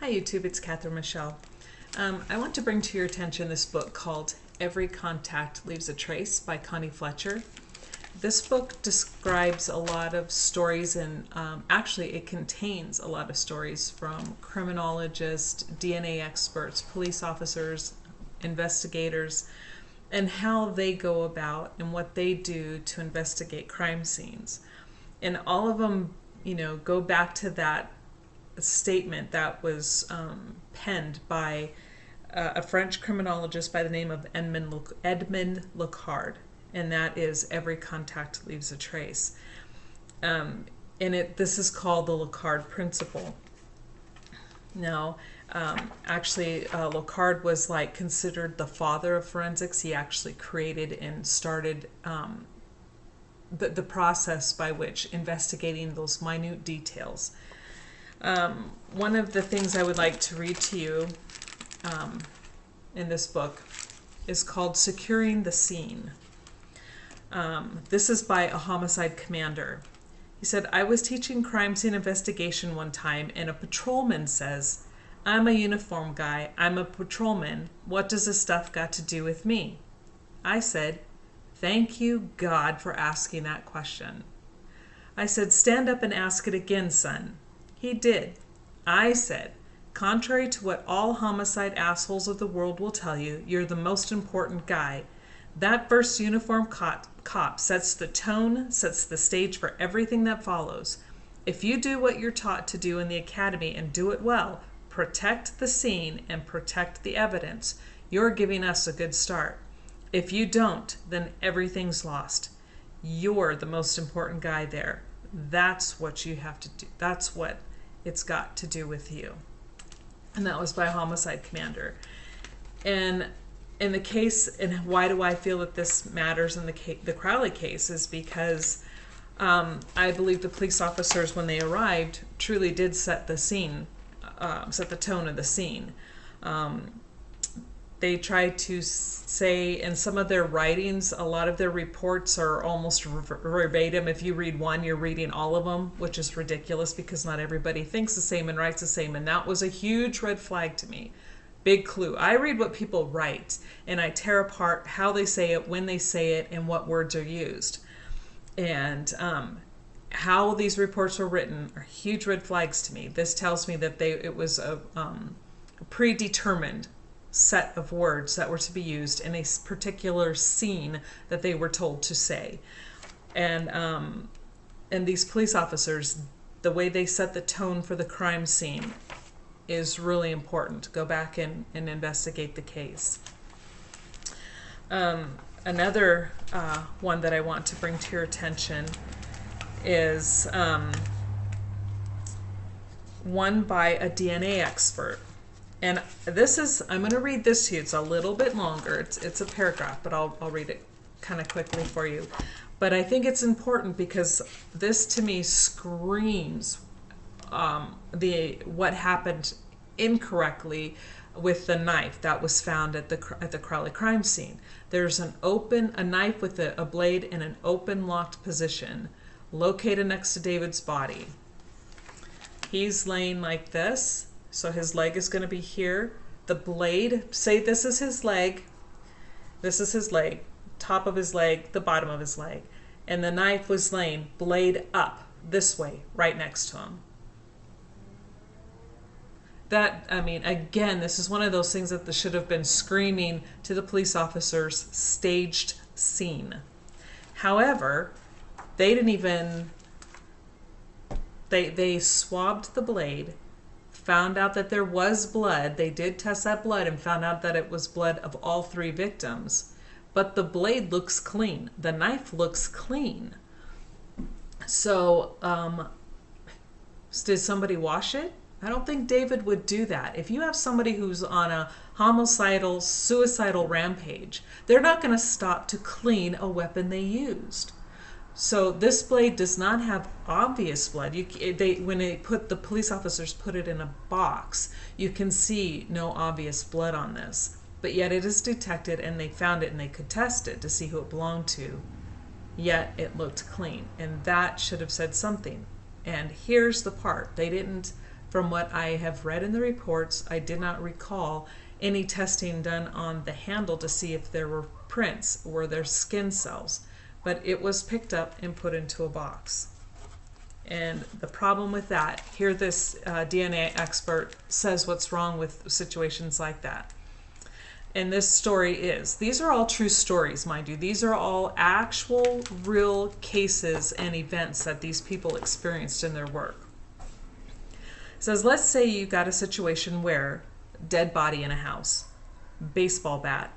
Hi YouTube, it's Catherine Michele. I want to bring to your attention this book called Every Contact Leaves a Trace by Connie Fletcher. This book describes a lot of stories and actually it contains a lot of stories from criminologists, DNA experts, police officers, investigators, and how they go about and what they do to investigate crime scenes. And all of them, go back to that statement that was penned by a French criminologist by the name of Edmond Locard, and that is every contact leaves a trace. This is called the Locard principle. Now, Locard was considered the father of forensics. He actually created and started the process by which investigating those minute details. One of the things I would like to read to you in this book is called Securing the Scene. This is by a homicide commander. He said, "I was teaching crime scene investigation one time and a patrolman says, 'I'm a uniform guy, I'm a patrolman, what does this stuff got to do with me?' I said, 'Thank you, God, for asking that question.' I said, 'Stand up and ask it again, son.' He did. I said, 'Contrary to what all homicide assholes of the world will tell you, you're the most important guy. That first uniform cop sets the tone, sets the stage for everything that follows. If you do what you're taught to do in the academy and do it well, protect the scene and protect the evidence, you're giving us a good start. If you don't, then everything's lost. You're the most important guy there. That's what you have to do. That's what it's got to do with you." And that was by a homicide commander. And in the case, and why do I feel that this matters in the Crowley case, is because I believe the police officers, when they arrived, truly did set the scene, set the tone of the scene. They tried to say in some of their writings, a lot of their reports are almost verbatim. If you read one, you're reading all of them, which is ridiculous because not everybody thinks the same and writes the same. And that was a huge red flag to me. Big clue. I read what people write and I tear apart how they say it, when they say it, and what words are used. And how these reports were written are huge red flags to me. This tells me that it was a predetermined set of words that were to be used in a particular scene that they were told to say. And these police officers, the way they set the tone for the crime scene is really important. Go back and investigate the case. Another one that I want to bring to your attention is one by a DNA expert. And this is, I'm going to read this to you. It's a little bit longer. It's a paragraph, but I'll read it kind of quickly for you. But I think it's important because this to me screams what happened incorrectly with the knife that was found at the Crowley crime scene. There's a knife with a blade in an open locked position located next to David's body. He's laying like this. So his leg is going to be here. The blade, say this is his leg. This is his leg, top of his leg, the bottom of his leg. And the knife was laying blade up this way, right next to him. Again, this is one of those things that should have been screaming to the police officers, staged scene. However, they didn't even, they swabbed the blade, found out that there was blood. They did test that blood and found out that it was blood of all three victims. But the blade looks clean. The knife looks clean. So, did somebody wash it? I don't think David would do that. If you have somebody who's on a homicidal, suicidal rampage, they're not going to stop to clean a weapon they used. So this blade does not have obvious blood. When the police officers put it in a box, you can see no obvious blood on this. But yet it is detected, and they found it, and they could test it to see who it belonged to. Yet it looked clean, and that should have said something. And here's the part: they didn't From what I have read in the reports, I did not recall any testing done on the handle to see if there were prints or there skin cells, but it was picked up and put into a box. And the problem with that, here this DNA expert says what's wrong with situations like that. And this story is, these are all true stories, mind you. These are all actual, real cases and events that these people experienced in their work. It says, let's say you got a situation where dead body in a house, baseball bat,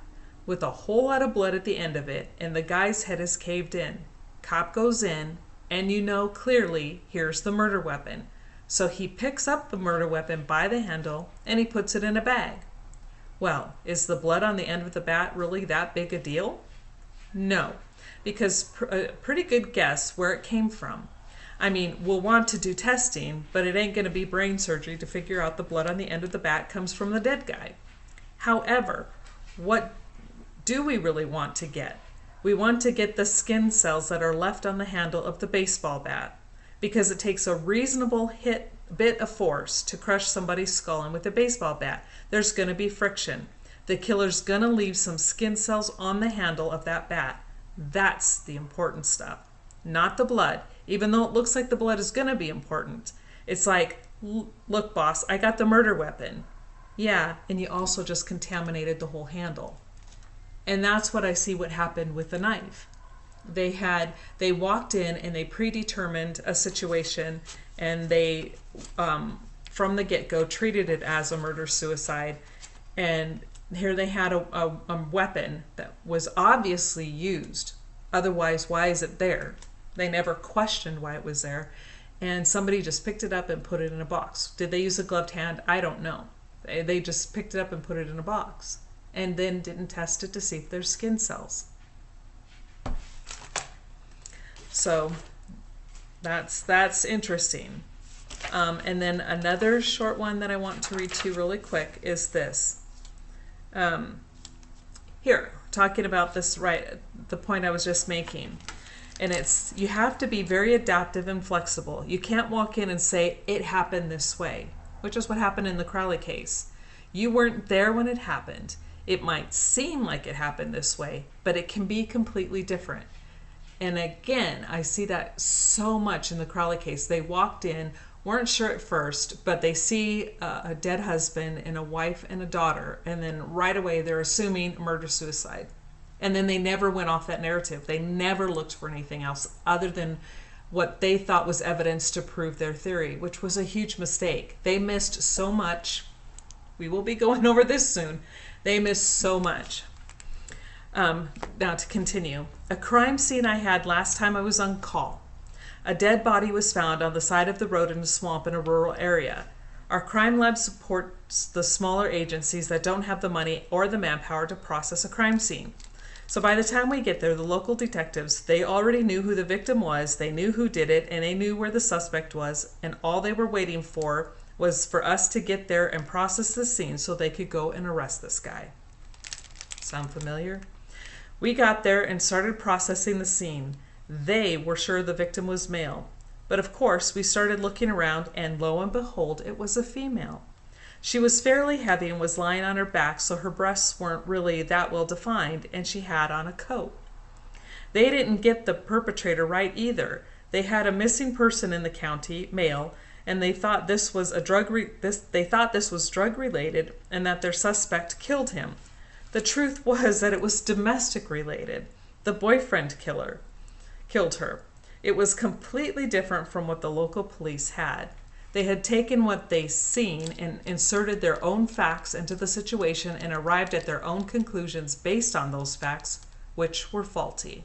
with a whole lot of blood at the end of it, and the guy's head is caved in. Cop goes in, and you know clearly, here's the murder weapon. So he picks up the murder weapon by the handle, and he puts it in a bag. Well, is the blood on the end of the bat really that big a deal? No, because a pretty good guess where it came from. I mean, we'll want to do testing, but it ain't going to be brain surgery to figure out the blood on the end of the bat comes from the dead guy. However, what do we really want to get? We want to get the skin cells that are left on the handle of the baseball bat, because it takes a reasonable bit of force to crush somebody's skull in with a baseball bat. There's going to be friction. The killer's going to leave some skin cells on the handle of that bat. That's the important stuff, not the blood, even though it looks like the blood is going to be important. It's like, look, boss, I got the murder weapon. Yeah, and you also just contaminated the whole handle. And that's what I see what happened with the knife. They walked in and they predetermined a situation, and they from the get-go treated it as a murder-suicide. And here they had a weapon that was obviously used. Otherwise, why is it there? They never questioned why it was there. And somebody just picked it up and put it in a box. Did they use a gloved hand? I don't know. They just picked it up and put it in a box, and then didn't test it to see if there's skin cells. So that's interesting. And then another short one that I want to read to you really quick is this. Here, talking about this, right, the point I was just making. And it's, you have to be very adaptive and flexible. You can't walk in and say, it happened this way, which is what happened in the Crowley case. You weren't there when it happened. It might seem like it happened this way, but it can be completely different. And again, I see that so much in the Crowley case. They walked in, weren't sure at first, but they see a dead husband and a wife and a daughter, and then right away they're assuming murder-suicide. And then they never went off that narrative. They never looked for anything else other than what they thought was evidence to prove their theory, which was a huge mistake. They missed so much. We will be going over this soon. They missed so much. Now to continue. A crime scene I had last time I was on call. A dead body was found on the side of the road in a swamp in a rural area. Our crime lab supports the smaller agencies that don't have the money or the manpower to process a crime scene. So by the time we get there, the local detectives, they already knew who the victim was, they knew who did it, and they knew where the suspect was, and all they were waiting for was for us to get there and process the scene so they could go and arrest this guy. Sound familiar? We got there and started processing the scene. They were sure the victim was male. But of course, we started looking around, and lo and behold, it was a female. She was fairly heavy and was lying on her back, so her breasts weren't really that well defined, and she had on a coat. They didn't get the perpetrator right either. They had a missing person in the county, male, and they thought this was drug related, and that their suspect killed him. The truth was that it was domestic related. The boyfriend killed her. It was completely different from what the local police had. They had taken what they seen and inserted their own facts into the situation and arrived at their own conclusions based on those facts, which were faulty.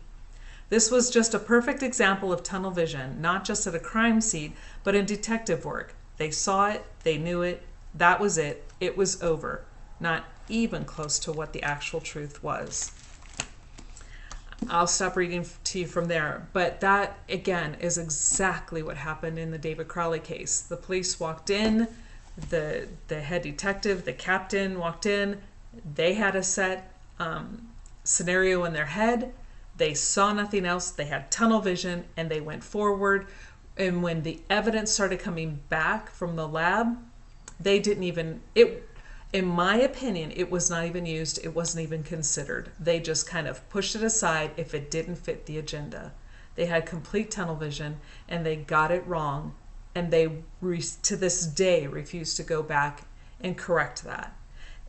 This was just a perfect example of tunnel vision, not just at a crime scene, but in detective work. They saw it, they knew it, that was it was over. Not even close to what the actual truth was. I'll stop reading to you from there, but that again is exactly what happened in the David Crowley case. The police walked in, the head detective, the captain walked in, they had a set scenario in their head, they saw nothing else, they had tunnel vision, and they went forward. And when the evidence started coming back from the lab, they didn't even, it, in my opinion, it was not even used. It wasn't even considered. They just kind of pushed it aside if it didn't fit the agenda. They had complete tunnel vision, and they got it wrong, and they, to this day, refuse to go back and correct that.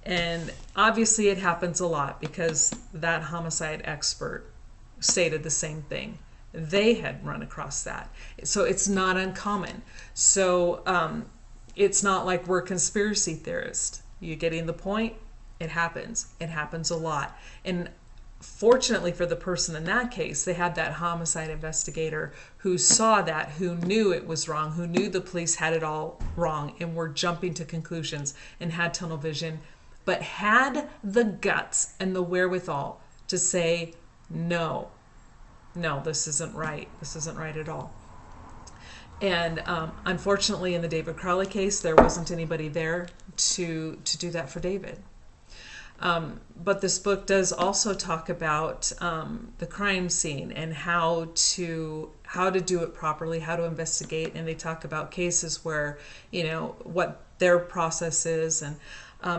And obviously it happens a lot because that homicide expert stated the same thing. They had run across that. So it's not uncommon. So it's not like we're conspiracy theorists. You getting the point? It happens. It happens a lot. And fortunately for the person in that case, they had that homicide investigator who saw that, who knew it was wrong, who knew the police had it all wrong and were jumping to conclusions and had tunnel vision, but had the guts and the wherewithal to say, no, this isn't right. This isn't right at all. And unfortunately, in the David Crowley case, there wasn't anybody there to do that for David. But this book does also talk about the crime scene and how to do it properly, how to investigate, and they talk about cases where, what their process is, and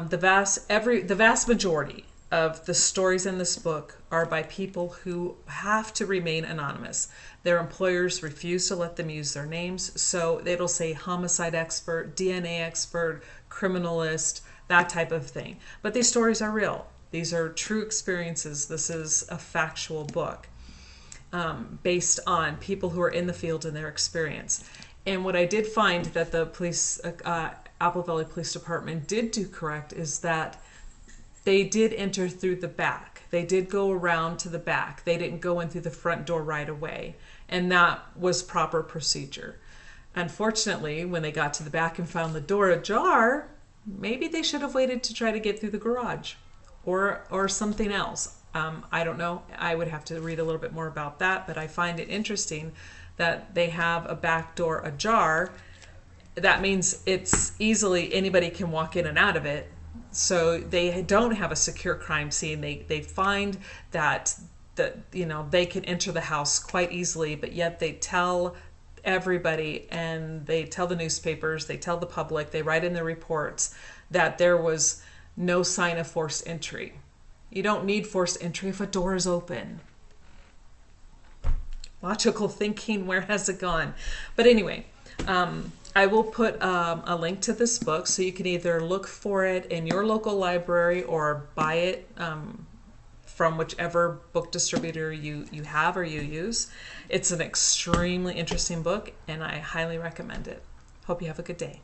the vast majority of the stories in this book are by people who have to remain anonymous. Their employers refuse to let them use their names, so it'll say homicide expert, DNA expert, criminalist, that type of thing. But these stories are real. These are true experiences. This is a factual book based on people who are in the field and their experience. And what I did find that the police, Apple Valley Police Department did do correct is that they did enter through the back. They did go around to the back. They didn't go in through the front door right away. And that was proper procedure. Unfortunately, when they got to the back and found the door ajar, maybe they should have waited to try to get through the garage or something else. I don't know. I would have to read a little bit more about that, but I find it interesting that they have a back door ajar. That means it's easily, anybody can walk in and out of it. So they don't have a secure crime scene. They find that they can enter the house quite easily, but yet they tell everybody, and they tell the newspapers, they tell the public, they write in their reports that there was no sign of forced entry. You don't need forced entry if a door is open. Logical thinking, where has it gone? But anyway, I will put a link to this book so you can either look for it in your local library or buy it from whichever book distributor you have or you use. It's an extremely interesting book, and I highly recommend it. Hope you have a good day.